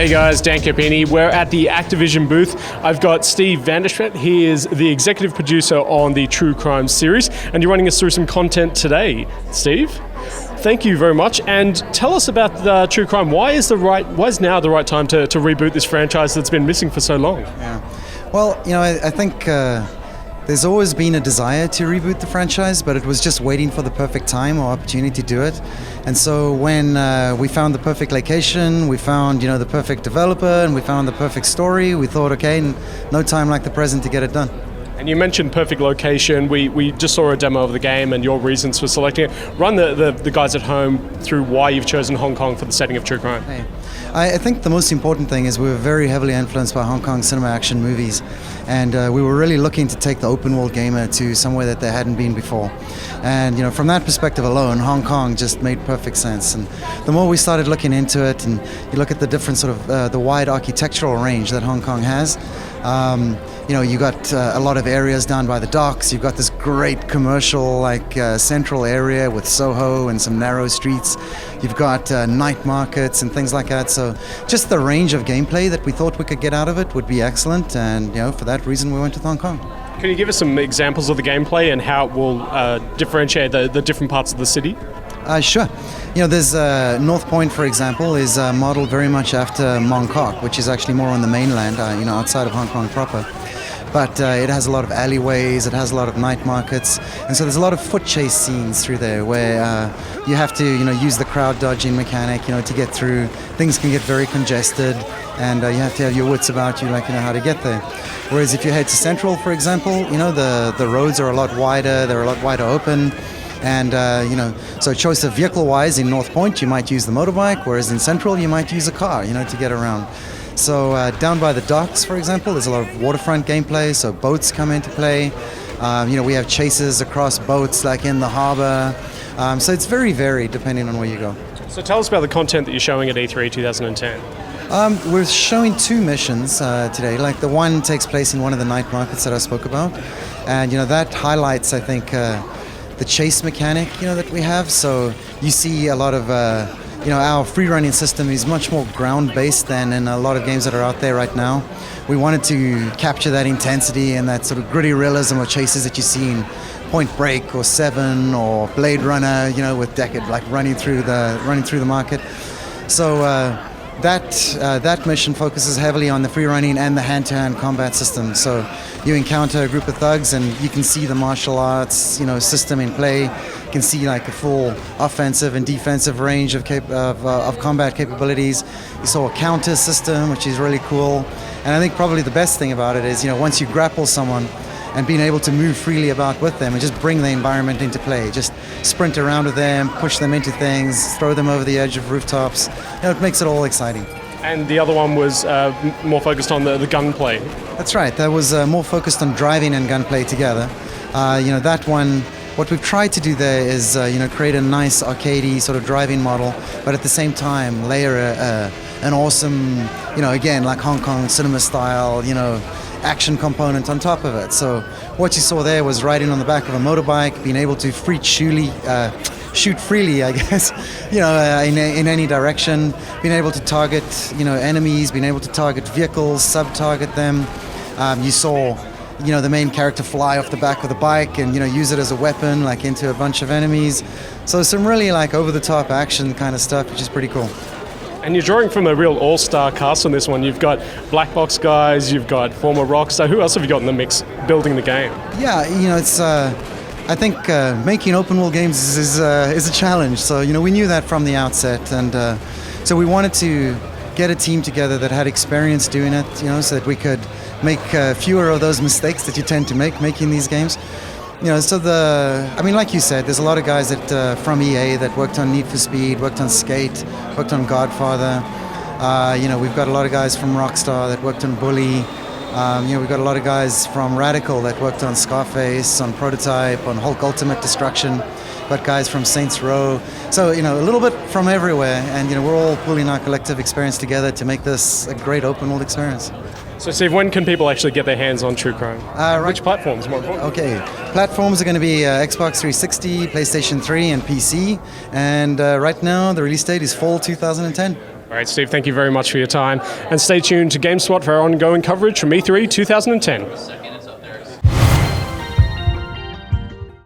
Hey guys, Dan Capini. We're at the Activision booth. I've got Steve Vanderschmidt. He is the executive producer on the True Crime series, and you're running us through some content today. Steve, thank you very much. And tell us about the True Crime. Why is now the right time to reboot this franchise that's been missing for so long? Yeah. Well, I think there's always been a desire to reboot the franchise, but it was just waiting for the perfect time or opportunity to do it. And so when we found the perfect location, we found the perfect developer, and we found the perfect story, we thought, okay, no time like the present to get it done. And you mentioned perfect location. We just saw a demo of the game and your reasons for selecting it. Run the guys at home through why you've chosen Hong Kong for the setting of True Crime. Hey. I think the most important thing is we were very heavily influenced by Hong Kong cinema action movies, and we were really looking to take the open world gamer to somewhere that they hadn't been before. And from that perspective alone, Hong Kong just made perfect sense. And the more we started looking into it, and you look at the different sort of the wide architectural range that Hong Kong has, you got a lot of areas down by the docks. You've got this great commercial central area with Soho and some narrow streets. You've got night markets and things like that. So just the range of gameplay that we thought we could get out of it would be excellent. And for that reason, we went to Hong Kong. Can you give us some examples of the gameplay and how it will differentiate the different parts of the city? Sure. There's North Point, for example, is modeled very much after Mong Kok, which is actually more on the mainland, outside of Hong Kong proper. But it has a lot of alleyways, it has a lot of night markets, and so there's a lot of foot chase scenes through there where you have to, use the crowd dodging mechanic, to get through. Things can get very congested, and you have to have your wits about you, how to get there. Whereas if you head to Central, for example, the roads are a lot wider, they're a lot wider open. And, so choice of vehicle-wise, in North Point, you might use the motorbike, whereas in Central, you might use a car, to get around. So down by the docks, for example, there's a lot of waterfront gameplay, so boats come into play. We have chases across boats, like in the harbor. So it's very varied, depending on where you go. So tell us about the content that you're showing at E3 2010. We're showing two missions today. The one takes place in one of the night markets that I spoke about. And, that highlights, I think, the chase mechanic, that we have. So you see a lot of, our free running system is much more ground-based than in a lot of games that are out there right now. We wanted to capture that intensity and that sort of gritty realism of chases that you see in Point Break or Seven or Blade Runner, with Deckard running through the market. So that mission focuses heavily on the free running and the hand-to-hand combat system. So you encounter a group of thugs and you can see the martial arts, system in play. You can see a full offensive and defensive range of combat capabilities. You saw a counter system, which is really cool. And I think probably the best thing about it is, once you grapple someone and being able to move freely about with them and just bring the environment into play. Just sprint around with them, push them into things, throw them over the edge of rooftops. It makes it all exciting. And the other one was more focused on the gunplay. That's right. That was more focused on driving and gunplay together. That one, what we've tried to do there is, create a nice arcadey sort of driving model, but at the same time layer an awesome, again, like Hong Kong cinema style, action component on top of it. So what you saw there was riding on the back of a motorbike, being able to shoot freely, I guess, in any direction, being able to target, enemies, being able to target vehicles, sub-target them. You saw, the main character fly off the back of the bike and, use it as a weapon, into a bunch of enemies. So some really over-the-top action kind of stuff, which is pretty cool. And you're drawing from a real all-star cast on this one. You've got black box guys, you've got former Rockstar. Who else have you got in the mix building the game? Yeah, it's I think making open world games is a challenge. So we knew that from the outset, and so we wanted to get a team together that had experience doing it, so that we could make fewer of those mistakes that you tend to make making these games. So like you said, there's a lot of guys that from EA that worked on Need for Speed, worked on Skate, worked on Godfather. We've got a lot of guys from Rockstar that worked on Bully. We've got a lot of guys from Radical that worked on Scarface, on Prototype, on Hulk Ultimate Destruction. We've got guys from Saints Row. So, a little bit from everywhere, and we're all pulling our collective experience together to make this a great open world experience. So, Steve, when can people actually get their hands on True Crime? Which platforms, more important? Okay, platforms are going to be Xbox 360, PlayStation 3, and PC. And right now, the release date is fall 2010. All right, Steve, thank you very much for your time. And stay tuned to GameSpot for our ongoing coverage from E3 2010.